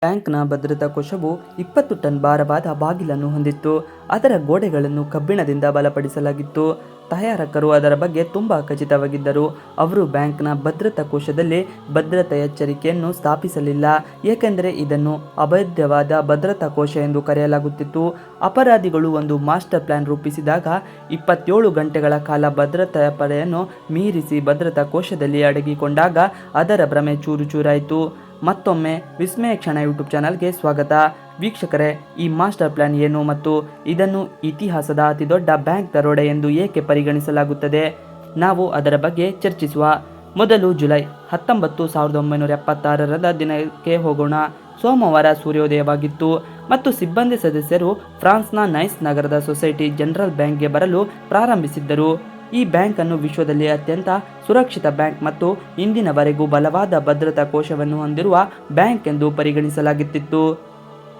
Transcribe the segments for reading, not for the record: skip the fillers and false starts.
ಬ್ಯಾಂಕ್ನ ಭದ್ರತಾ ಕೋಶವು 20 ಟನ್ ಭಾರವಾದ ಬಾಗಿಲನ್ನು ಹೊಂದಿತ್ತು. ಅದರ ಗೋಡೆಗಳನ್ನು ಕಬ್ಬಿಣದಿಂದ ಬಲಪಡಿಸಲಾಗಿತ್ತು. ತಯಾರಕರು ಅದರ ಬಗ್ಗೆ ತುಂಬಾ ಖಚಿತವಾಗಿದ್ದರು. ಅವರು ಬ್ಯಾಂಕ್ನ ಭದ್ರತಾ ಕೋಶದಲ್ಲಿ ಭದ್ರತಾ ಎಚ್ಚರಿಕೆಯನ್ನು ಸ್ಥಾಪಿಸಲಿಲ್ಲ, ಏಕೆಂದರೆ ಇದನ್ನು ಅಭೇದ್ಯವಾದ ಭದ್ರತಾ ಕೋಶ ಎಂದು ಕರೆಯಲಾಗುತ್ತಿತ್ತು. ಅಪರಾಧಿಗಳು ಒಂದು ಮಾಸ್ಟರ್ ಪ್ಲಾನ್ ರೂಪಿಸಿದಾಗ 27 ಗಂಟೆಗಳ ಕಾಲ ಭದ್ರತಾ ಪಡೆಯನ್ನು ಮೀರಿಸಿ ಭದ್ರತಾ ಕೋಶದಲ್ಲಿ ಅಡಗಿಕೊಂಡಾಗ ಅದರ ಭ್ರಮೆ ಚೂರು ಚೂರಾಯಿತು. ಮತ್ತೊಮ್ಮೆ ವಿಸ್ಮಯ ಕ್ಷಣ ಯೂಟ್ಯೂಬ್ ಚಾನಲ್ಗೆ ಸ್ವಾಗತ. ವೀಕ್ಷಕರೇ, ಈ ಮಾಸ್ಟರ್ ಪ್ಲಾನ್ ಏನು ಮತ್ತು ಇದನ್ನು ಇತಿಹಾಸದ ಅತಿದೊಡ್ಡ ಬ್ಯಾಂಕ್ ದರೋಡೆ ಎಂದು ಏಕೆ ಪರಿಗಣಿಸಲಾಗುತ್ತದೆ, ನಾವು ಅದರ ಬಗ್ಗೆ ಚರ್ಚಿಸುವ ಮೊದಲು ಜುಲೈ 19, 1976ರ ದಿನಕ್ಕೆ ಹೋಗೋಣ. ಸೋಮವಾರ ಸೂರ್ಯೋದಯವಾಗಿತ್ತು ಮತ್ತು ಸಿಬ್ಬಂದಿ ಸದಸ್ಯರು ಫ್ರಾನ್ಸ್ನ ನೈಸ್ ನಗರದ ಸೊಸೈಟಿ ಜನರಲ್ ಬ್ಯಾಂಕ್ಗೆ ಬರಲು ಪ್ರಾರಂಭಿಸಿದ್ದರು. ಈ ಬ್ಯಾಂಕ್ ಅನ್ನು ವಿಶ್ವದಲ್ಲಿ ಅತ್ಯಂತ ಸುರಕ್ಷಿತ ಬ್ಯಾಂಕ್ ಮತ್ತು ಇಂದಿನವರೆಗೂ ಬಲವಾದ ಭದ್ರತಾ ಕೋಶವನ್ನು ಹೊಂದಿರುವ ಬ್ಯಾಂಕ್ ಎಂದು ಪರಿಗಣಿಸಲಾಗುತ್ತಿತ್ತು.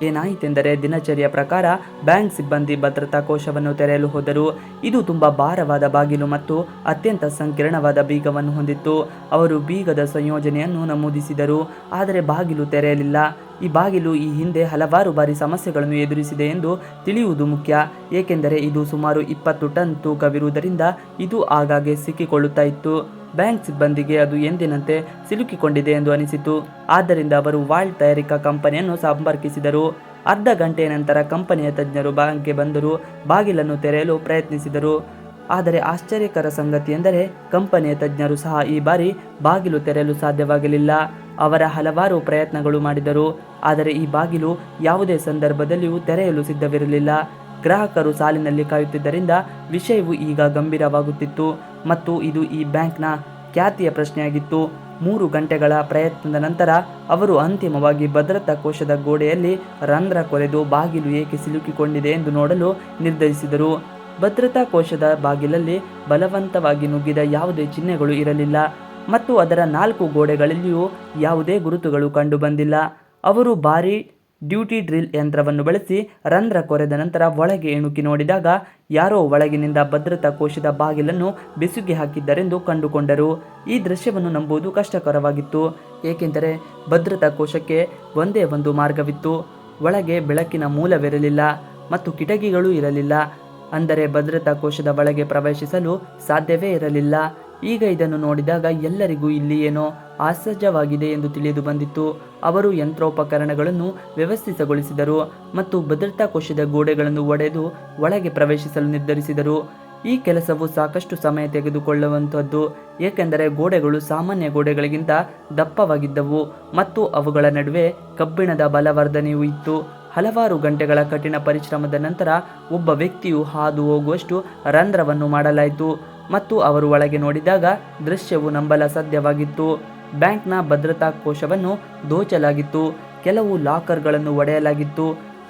ಏನಾಯಿತೆಂದರೆ, ದಿನಚರಿಯ ಪ್ರಕಾರ ಬ್ಯಾಂಕ್ ಸಿಬ್ಬಂದಿ ಭದ್ರತಾ ಕೋಶವನ್ನು ತೆರೆಯಲು ಹೋದರು. ಇದು ತುಂಬಾ ಭಾರವಾದ ಬಾಗಿಲು ಮತ್ತು ಅತ್ಯಂತ ಸಂಕೀರ್ಣವಾದ ಬೀಗವನ್ನು ಹೊಂದಿತ್ತು. ಅವರು ಬೀಗದ ಸಂಯೋಜನೆಯನ್ನು ನಮೂದಿಸಿದರು, ಆದರೆ ಬಾಗಿಲು ತೆರೆಯಲಿಲ್ಲ. ಈ ಬಾಗಿಲು ಈ ಹಿಂದೆ ಹಲವಾರು ಬಾರಿ ಸಮಸ್ಯೆಗಳನ್ನು ಎದುರಿಸಿದೆ ಎಂದು ತಿಳಿಯುವುದು ಮುಖ್ಯ, ಏಕೆಂದರೆ ಇದು ಸುಮಾರು 20 ಟನ್ ತೂಕವಿರುವುದರಿಂದ ಇದು ಆಗಾಗ್ಗೆ ಸಿಕ್ಕಿಕೊಳ್ಳುತ್ತಾ ಇತ್ತು. ಬ್ಯಾಂಕ್ ಸಿಬ್ಬಂದಿಗೆ ಅದು ಎಂದಿನಂತೆ ಸಿಲುಕಿಕೊಂಡಿದೆ ಎಂದು ಅನಿಸಿತು. ಆದ್ದರಿಂದ ಅವರು ವಾಲ್ಟ್ ತಯಾರಿಕಾ ಕಂಪನಿಯನ್ನು ಸಂಪರ್ಕಿಸಿದರು. ಅರ್ಧ ಗಂಟೆಯ ನಂತರ ಕಂಪನಿಯ ತಜ್ಞರು ಬ್ಯಾಂಕ್ಗೆ ಬಂದರು, ಬಾಗಿಲನ್ನು ತೆರೆಯಲು ಪ್ರಯತ್ನಿಸಿದರು. ಆದರೆ ಆಶ್ಚರ್ಯಕರ ಸಂಗತಿ ಎಂದರೆ, ಕಂಪನಿಯ ತಜ್ಞರು ಸಹ ಈ ಬಾರಿ ಬಾಗಿಲು ತೆರೆಯಲು ಸಾಧ್ಯವಾಗಲಿಲ್ಲ. ಅವರ ಹಲವಾರು ಪ್ರಯತ್ನಗಳು ಮಾಡಿದರು, ಆದರೆ ಈ ಬಾಗಿಲು ಯಾವುದೇ ಸಂದರ್ಭದಲ್ಲಿಯೂ ತೆರೆಯಲು ಸಿದ್ಧವಿರಲಿಲ್ಲ. ಗ್ರಾಹಕರು ಸಾಲಿನಲ್ಲಿ ಕಾಯುತ್ತಿದ್ದರಿಂದ ವಿಷಯವು ಈಗ ಗಂಭೀರವಾಗುತ್ತಿತ್ತು ಮತ್ತು ಇದು ಈ ಬ್ಯಾಂಕ್ನ ಖ್ಯಾತಿಯ ಪ್ರಶ್ನೆಯಾಗಿತ್ತು. 3 ಗಂಟೆಗಳ ಪ್ರಯತ್ನದ ನಂತರ ಅವರು ಅಂತಿಮವಾಗಿ ಭದ್ರತಾ ಕೋಶದ ಗೋಡೆಯಲ್ಲಿ ರಂಧ್ರ ಕೊರೆದು ಬಾಗಿಲು ಏಕೆ ಸಿಲುಕಿಕೊಂಡಿದೆ ಎಂದು ನೋಡಲು ನಿರ್ಧರಿಸಿದರು. ಭದ್ರತಾ ಕೋಶದ ಬಾಗಿಲಲ್ಲಿ ಬಲವಂತವಾಗಿ ನುಗ್ಗಿದ ಯಾವುದೇ ಚಿಹ್ನೆಗಳು ಇರಲಿಲ್ಲ ಮತ್ತು ಅದರ 4 ಗೋಡೆಗಳಲ್ಲಿಯೂ ಯಾವುದೇ ಗುರುತುಗಳು ಕಂಡುಬಂದಿಲ್ಲ. ಅವರು ಭಾರೀ ಡ್ಯೂಟಿ ಡ್ರಿಲ್ ಯಂತ್ರವನ್ನು ಬಳಸಿ ರಂಧ್ರ ಕೊರೆದ ನಂತರ ಒಳಗೆ ಇಣುಕಿ ನೋಡಿದಾಗ ಯಾರೋ ಒಳಗಿನಿಂದ ಭದ್ರತಾ ಕೋಶದ ಬಾಗಿಲನ್ನು ಬೆಸುಗೆ ಹಾಕಿದ್ದರೆಂದು ಕಂಡುಕೊಂಡರು. ಈ ದೃಶ್ಯವನ್ನು ನಂಬುವುದು ಕಷ್ಟಕರವಾಗಿತ್ತು, ಏಕೆಂದರೆ ಭದ್ರತಾ ಕೋಶಕ್ಕೆ ಒಂದೇ ಒಂದು ಮಾರ್ಗವಿತ್ತು. ಒಳಗೆ ಬೆಳಕಿನ ಮೂಲವಿರಲಿಲ್ಲ ಮತ್ತು ಕಿಟಕಿಗಳೂ ಇರಲಿಲ್ಲ, ಅಂದರೆ ಭದ್ರತಾ ಕೋಶದ ಒಳಗೆ ಪ್ರವೇಶಿಸಲು ಸಾಧ್ಯವೇ ಇರಲಿಲ್ಲ. ಈಗ ಇದನ್ನು ನೋಡಿದಾಗ ಎಲ್ಲರಿಗೂ ಇಲ್ಲಿ ಏನೋ ಅಸಹಜವಾಗಿದೆ ಎಂದು ತಿಳಿದು ಬಂದಿತ್ತು. ಅವರು ಯಂತ್ರೋಪಕರಣಗಳನ್ನು ವ್ಯವಸ್ಥಿತಗೊಳಿಸಿದರು ಮತ್ತು ಭದ್ರತಾ ಕೋಶದ ಗೋಡೆಗಳನ್ನು ಒಡೆದು ಒಳಗೆ ಪ್ರವೇಶಿಸಲು ನಿರ್ಧರಿಸಿದರು. ಈ ಕೆಲಸವು ಸಾಕಷ್ಟು ಸಮಯ ತೆಗೆದುಕೊಳ್ಳುವಂಥದ್ದು, ಏಕೆಂದರೆ ಗೋಡೆಗಳು ಸಾಮಾನ್ಯ ಗೋಡೆಗಳಿಗಿಂತ ದಪ್ಪವಾಗಿದ್ದವು ಮತ್ತು ಅವುಗಳ ನಡುವೆ ಕಬ್ಬಿಣದ ಬಲವರ್ಧನೆಯೂ ಇತ್ತು. ಹಲವಾರು ಗಂಟೆಗಳ ಕಠಿಣ ಪರಿಶ್ರಮದ ನಂತರ ಒಬ್ಬ ವ್ಯಕ್ತಿಯು ಹಾದು ಹೋಗುವಷ್ಟು ರಂಧ್ರವನ್ನು ಮಾಡಲಾಯಿತು ಮತ್ತು ಅವರು ಒಳಗೆ ನೋಡಿದಾಗ ದೃಶ್ಯವು ನಂಬಲಸಾಧ್ಯವಾಗಿತ್ತು. ಬ್ಯಾಂಕ್ನ ಭದ್ರತಾ ಕೋಶವನ್ನು ದೋಚಲಾಗಿತ್ತು, ಕೆಲವು ಲಾಕರ್ಗಳನ್ನು ಒಡೆಯಲಾಗಿತ್ತು,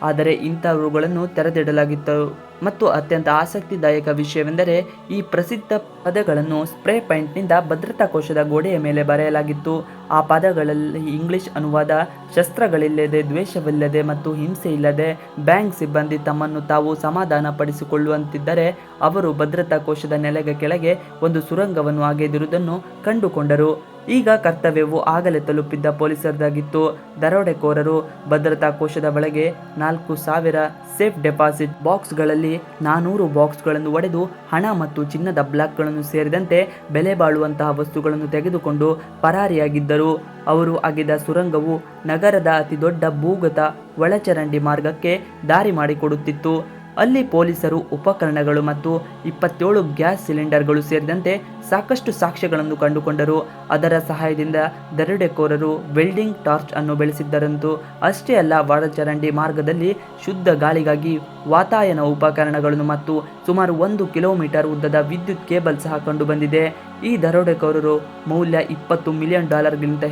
ಆದರೆ ಇಂಥವುಗಳನ್ನು ತೆರೆದಿಡಲಾಗಿತ್ತು. ಮತ್ತು ಅತ್ಯಂತ ಆಸಕ್ತಿದಾಯಕ ವಿಷಯವೆಂದರೆ, ಈ ಪ್ರಸಿದ್ಧ ಪದಗಳನ್ನು ಸ್ಪ್ರೇ ಪೇಂಟ್ನಿಂದ ಭದ್ರತಾ ಕೋಶದ ಗೋಡೆಯ ಮೇಲೆ ಬರೆಯಲಾಗಿತ್ತು. ಆ ಪದಗಳಲ್ಲಿ ಇಂಗ್ಲಿಷ್ ಅನುವಾದ: ಶಸ್ತ್ರಗಳಿಲ್ಲದೆ, ದ್ವೇಷವಿಲ್ಲದೆ ಮತ್ತು ಹಿಂಸೆ ಇಲ್ಲದೆ ಬ್ಯಾಂಕ್ ಸಿಬ್ಬಂದಿ ತಮ್ಮನ್ನು ತಾವು ಸಮಾಧಾನಪಡಿಸಿಕೊಳ್ಳುವಂತಿದ್ದರೆ ಅವರು ಭದ್ರತಾ ಕೋಶದ ನೆಲದ ಕೆಳಗೆ ಒಂದು ಸುರಂಗವನ್ನು ಅಗೆದಿರುವುದನ್ನು ಕಂಡುಕೊಂಡರು. ಈಗ ಕರ್ತವ್ಯವು ಆಗಲೇ ತಲುಪಿದ್ದ ಪೊಲೀಸರದಾಗಿತ್ತು. ದರೋಡೆಕೋರರು ಭದ್ರತಾ ಕೋಶದ ಒಳಗೆ 4000 ಸೇಫ್ ಡೆಪಾಸಿಟ್ ಬಾಕ್ಸ್ಗಳಲ್ಲಿ 400 ಬಾಕ್ಸ್ಗಳನ್ನು ಒಡೆದು ಹಣ ಮತ್ತು ಚಿನ್ನದ ಬ್ಲಾಕ್ಗಳನ್ನು ಸೇರಿದಂತೆ ಬೆಲೆ ಬಾಳುವಂತಹ ವಸ್ತುಗಳನ್ನು ತೆಗೆದುಕೊಂಡು ಪರಾರಿಯಾಗಿದ್ದರು. ಅವರು ಅಗೆದ ಸುರಂಗವು ನಗರದ ಅತಿದೊಡ್ಡ ಭೂಗತ ಒಳಚರಂಡಿ ಮಾರ್ಗಕ್ಕೆ ದಾರಿ ಮಾಡಿಕೊಡುತ್ತಿತ್ತು. ಅಲ್ಲಿ ಪೊಲೀಸರು ಉಪಕರಣಗಳು ಮತ್ತು 27 ಗ್ಯಾಸ್ ಸಿಲಿಂಡರ್ಗಳು ಸೇರಿದಂತೆ ಸಾಕಷ್ಟು ಸಾಕ್ಷ್ಯಗಳನ್ನು ಕಂಡುಕೊಂಡರು. ಅದರ ಸಹಾಯದಿಂದ ದರೋಡೆಕೋರರು ವೆಲ್ಡಿಂಗ್ ಟಾರ್ಚ್ ಅನ್ನು ಬೆಳೆಸಿದ್ದರಂತೂ ಅಷ್ಟೇ ಅಲ್ಲ, ಒಳಚರಂಡಿ ಮಾರ್ಗದಲ್ಲಿ ಶುದ್ಧ ಗಾಳಿಗಾಗಿ ವಾತಾಯನ ಉಪಕರಣಗಳನ್ನು ಮತ್ತು ಸುಮಾರು 1 ಕಿಲೋಮೀಟರ್ ಉದ್ದದ ವಿದ್ಯುತ್ ಕೇಬಲ್ ಸಹ ಕಂಡುಬಂದಿದೆ. ಈ ದರೋಡೆಕೋರರು ಮೌಲ್ಯ $20 ಮಿಲಿಯನ್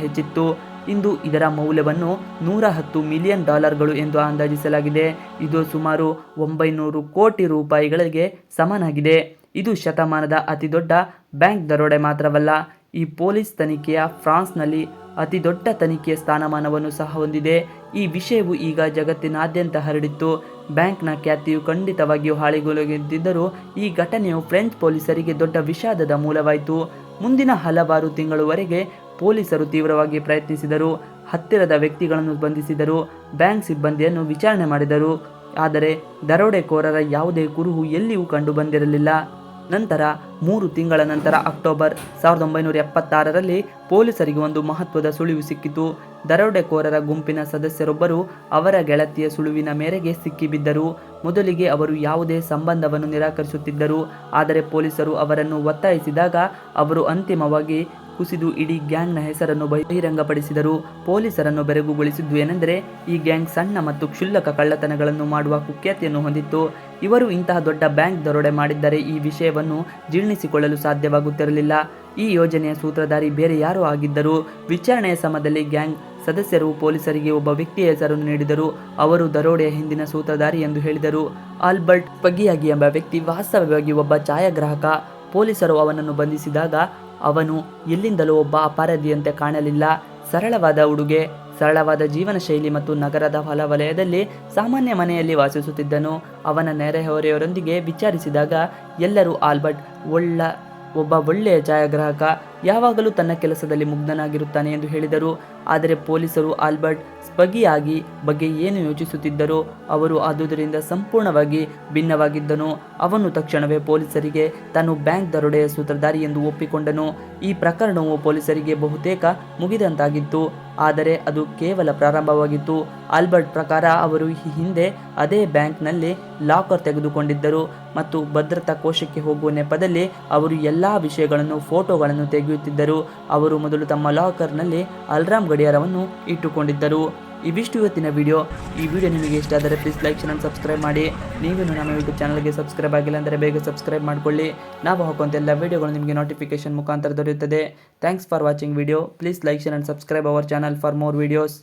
ಹೆಚ್ಚಿತ್ತು. ಇಂದು ಇದರ ಮೌಲ್ಯವನ್ನು $110 ಮಿಲಿಯನ್ ಎಂದು ಅಂದಾಜಿಸಲಾಗಿದೆ. ಇದು ಸುಮಾರು 900 ಕೋಟಿ ರೂಪಾಯಿಗಳಿಗೆ ಸಮನಾಗಿದೆ. ಇದು ಶತಮಾನದ ಅತಿದೊಡ್ಡ ಬ್ಯಾಂಕ್ ದರೋಡೆ ಮಾತ್ರವಲ್ಲ, ಈ ಪೊಲೀಸ್ ತನಿಖೆಯ ಫ್ರಾನ್ಸ್ನಲ್ಲಿ ಅತಿದೊಡ್ಡ ತನಿಖೆಯ ಸ್ಥಾನಮಾನವನ್ನು ಸಹ ಹೊಂದಿದೆ. ಈ ವಿಷಯವು ಈಗ ಜಗತ್ತಿನಾದ್ಯಂತ ಹರಡಿತ್ತು. ಬ್ಯಾಂಕ್ನ ಖ್ಯಾತಿಯು ಖಂಡಿತವಾಗಿಯೂ ಹಾಳಿಗೊಳಗಿದ್ದರೂ ಈ ಘಟನೆಯು ಫ್ರೆಂಚ್ ಪೊಲೀಸರಿಗೆ ದೊಡ್ಡ ವಿಷಾದದ ಮೂಲವಾಯಿತು. ಮುಂದಿನ ಹಲವಾರು ತಿಂಗಳುವರೆಗೆ ಪೊಲೀಸರು ತೀವ್ರವಾಗಿ ಪ್ರಯತ್ನಿಸಿದರು. ಹತ್ತಿರದ ವ್ಯಕ್ತಿಗಳನ್ನು ಬಂಧಿಸಿದರು. ಬ್ಯಾಂಕ್ ಸಿಬ್ಬಂದಿಯನ್ನು ವಿಚಾರಣೆ ಮಾಡಿದರು. ಆದರೆ ದರೋಡೆಕೋರರ ಯಾವುದೇ ಕುರುಹು ಎಲ್ಲಿಯೂ ಕಂಡು ಬಂದಿರಲಿಲ್ಲ. ನಂತರ 3 ತಿಂಗಳ ನಂತರ ಅಕ್ಟೋಬರ್ 1976ರಲ್ಲಿ ಪೊಲೀಸರಿಗೆ ಒಂದು ಮಹತ್ವದ ಸುಳಿವು ಸಿಕ್ಕಿತು. ದರೋಡೆಕೋರರ ಗುಂಪಿನ ಸದಸ್ಯರೊಬ್ಬರು ಅವರ ಗೆಳತಿಯ ಸುಳುವಿನ ಮೇರೆಗೆ ಸಿಕ್ಕಿಬಿದ್ದರು. ಮೊದಲಿಗೆ ಅವರು ಯಾವುದೇ ಸಂಬಂಧವನ್ನು ನಿರಾಕರಿಸುತ್ತಿದ್ದರು. ಆದರೆ ಪೊಲೀಸರು ಅವರನ್ನು ಒತ್ತಾಯಿಸಿದಾಗ ಅವರು ಅಂತಿಮವಾಗಿ ಕುಸಿದು ಇಡೀ ಗ್ಯಾಂಗ್ನ ಹೆಸರನ್ನು ಬಹಿರಂಗಪಡಿಸಿದರು. ಪೊಲೀಸರನ್ನು ಬೆರಗುಗೊಳಿಸಿದ್ದು ಏನೆಂದರೆ, ಈ ಗ್ಯಾಂಗ್ ಸಣ್ಣ ಮತ್ತು ಕ್ಷುಲ್ಲಕ ಕಳ್ಳತನಗಳನ್ನು ಮಾಡುವ ಕುಖ್ಯಾತಿಯನ್ನು ಹೊಂದಿತ್ತು. ಇವರು ಇಂತಹ ದೊಡ್ಡ ಬ್ಯಾಂಕ್ ದರೋಡೆ ಮಾಡಿದ್ದರೆ ಈ ವಿಷಯವನ್ನು ಜೀರ್ಣಿಸಿಕೊಳ್ಳಲು ಸಾಧ್ಯವಾಗುತ್ತಿರಲಿಲ್ಲ. ಈ ಯೋಜನೆಯ ಸೂತ್ರಧಾರಿ ಬೇರೆ ಯಾರೋ ಆಗಿದ್ದರು. ವಿಚಾರಣೆಯ ಸಮಯದಲ್ಲಿ ಗ್ಯಾಂಗ್ ಸದಸ್ಯರು ಪೊಲೀಸರಿಗೆ ಒಬ್ಬ ವ್ಯಕ್ತಿಯ ಹೆಸರನ್ನು ನೀಡಿದರು. ಅವರು ದರೋಡೆಯ ಹಿಂದಿನ ಸೂತ್ರಧಾರಿ ಎಂದು ಹೇಳಿದರು. ಆಲ್ಬರ್ಟ್ ಸ್ಪಗಿಯಾಗಿ ಎಂಬ ವ್ಯಕ್ತಿ ವಾಸ್ತವವಾಗಿ ಒಬ್ಬ ಛಾಯಾಗ್ರಾಹಕ. ಪೊಲೀಸರು ಅವನನ್ನು ಬಂಧಿಸಿದಾಗ ಅವನು ಎಲ್ಲಿಂದಲೂ ಒಬ್ಬ ಅಪರಾಧಿಯಂತೆ ಕಾಣಲಿಲ್ಲ. ಸರಳವಾದ ಉಡುಗೆ, ಸರಳವಾದ ಜೀವನ ಶೈಲಿ ಮತ್ತು ನಗರದ ಹೊಲವಲಯದಲ್ಲಿ ಸಾಮಾನ್ಯ ಮನೆಯಲ್ಲಿ ವಾಸಿಸುತ್ತಿದ್ದನು. ಅವನ ನೆರೆಹೊರೆಯವರೊಂದಿಗೆ ವಿಚಾರಿಸಿದಾಗ ಎಲ್ಲರೂ ಆಲ್ಬರ್ಟ್ ಒಬ್ಬ ಒಳ್ಳೆಯ ಛಾಯಾಗ್ರಾಹಕ, ಯಾವಾಗಲೂ ತನ್ನ ಕೆಲಸದಲ್ಲಿ ಮುಗ್ಧನಾಗಿರುತ್ತಾನೆ ಎಂದು ಹೇಳಿದರು. ಆದರೆ ಪೊಲೀಸರು ಆಲ್ಬರ್ಟ್ ಸ್ಪಗಿಯಾಗಿ ಬಗ್ಗೆ ಏನು ಯೋಚಿಸುತ್ತಿದ್ದರೋ ಅವರು ಆದುದರಿಂದ ಸಂಪೂರ್ಣವಾಗಿ ಭಿನ್ನವಾಗಿದ್ದನು. ಅವನು ತಕ್ಷಣವೇ ಪೊಲೀಸರಿಗೆ ತಾನು ಬ್ಯಾಂಕ್ ದರೋಡೆಯ ಸೂತ್ರಧಾರಿ ಎಂದು ಒಪ್ಪಿಕೊಂಡನು. ಈ ಪ್ರಕರಣವು ಪೊಲೀಸರಿಗೆ ಬಹುತೇಕ ಮುಗಿದಂತಾಗಿತ್ತು. ಆದರೆ ಅದು ಕೇವಲ ಪ್ರಾರಂಭವಾಗಿತ್ತು. ಆಲ್ಬರ್ಟ್ ಪ್ರಕಾರ ಅವರು ಈ ಹಿಂದೆ ಅದೇ ಬ್ಯಾಂಕ್ನಲ್ಲಿ ಲಾಕರ್ ತೆಗೆದುಕೊಂಡಿದ್ದರು ಮತ್ತು ಭದ್ರತಾ ಕೋಶಕ್ಕೆ ಹೋಗುವ ನೆಪದಲ್ಲಿ ಅವರು ಎಲ್ಲ ವಿಷಯಗಳನ್ನು ಫೋಟೋಗಳನ್ನು ತೆಗೆಯುತ್ತಿದ್ದರು. ಅವರು ಮೊದಲು ತಮ್ಮ ಲಾಕರ್ನಲ್ಲಿ ಅಲಾರ್ಮ್ ಗಡಿಯಾರವನ್ನು ಇಟ್ಟುಕೊಂಡಿದ್ದರು. ಇವಿಷ್ಟು ಇವತ್ತಿನ ವಿಡಿಯೋ. ಈ ವಿಡಿಯೋ ನಿಮಗೆ ಇಷ್ಟ ಆದರೆ ಪ್ಲೀಸ್ ಲೈಕ್, ಶೇರ್, ಸಬ್ಸ್ಕ್ರೈಬ್ ಮಾಡಿ. ನೀವೇನು ನಮ್ಮ ಯೂಟ್ಯೂಬ್ ಚಾನಲ್ಗೆ ಸಬ್ಸ್ಕ್ರೈಬ್ ಆಗಿಲ್ಲ ಅಂದರೆ ಬೇಗ ಸಬ್ಸ್ಕ್ರೈಬ್ ಮಾಡಿಕೊಳ್ಳಿ. ನಾವು ಹಾಕುವಂಥ ಎಲ್ಲ ವಿಡಿಯೋಗಳು ನಿಮಗೆ ನೋಟಿಫಿಕೇಶನ್ ಮುಖಾಂತರ ದೊರೆಯುತ್ತದೆ. Thanks for watching video. Please like, share, subscribe our channel for more videos.